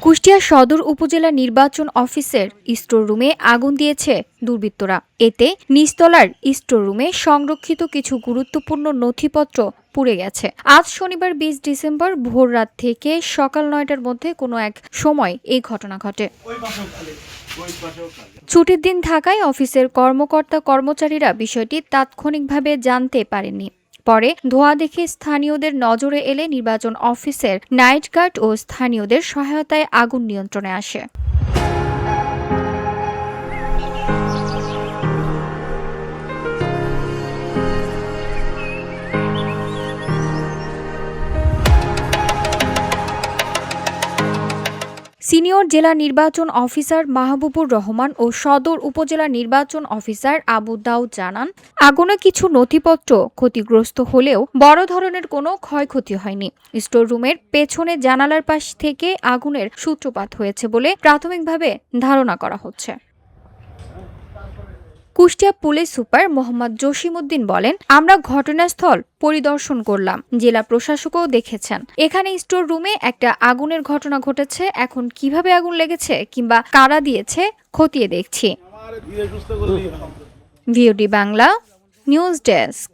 কুষ্টিয়া সদর উপজেলা নির্বাচন অফিসের স্টোর রুমে আগুন দিয়েছে দুর্বৃত্তরা। এতে নিচতলার স্টোর রুমে সংরক্ষিত কিছু গুরুত্বপূর্ণ নথিপত্র পুড়ে গেছে। আজ শনিবার ২০ ডিসেম্বর ভোররাত থেকে সকাল ৯টার মধ্যে কোনো এক সময় এই ঘটনা ঘটে। ছুটির দিন থাকায় অফিসের কর্মকর্তা-কর্মচারীরা বিষয়টি তাৎক্ষণিকভাবে জানতে পারেননি। পরে ধোঁয়া দেখে স্থানীয়দের নজরে এলে নির্বাচন অফিসের নাইট গার্ড ও স্থানীয়দের সহায়তায় আগুন নিয়ন্ত্রণে আসে। সিনিয়র জেলা নির্বাচন অফিসার মাহবুবুর রহমান ও সদর উপজেলা নির্বাচন অফিসার আবু দাউদ জানান, আগুনে কিছু নথিপত্র ক্ষতিগ্রস্ত হলেও বড় ধরনের কোনো ক্ষয়ক্ষতি হয়নি। স্টোর রুমের পেছনে জানালার পাশ থেকে আগুনের সূত্রপাত হয়েছে বলে প্রাথমিকভাবে ধারণা করা হচ্ছে। কুষ্টিয়া পুলিশ সুপার মোহাম্মদ জসিমউদ্দিন বলেন, আমরা ঘটনাস্থল পরিদর্শন করলাম, জেলা প্রশাসকও দেখেছেন। এখানে স্টোর রুমে একটা আগুনের ঘটনা ঘটেছে। এখন কিভাবে আগুন লেগেছে কিংবা কারা দিয়েছে খতিয়ে দেখছি। VOD Bangla news desk.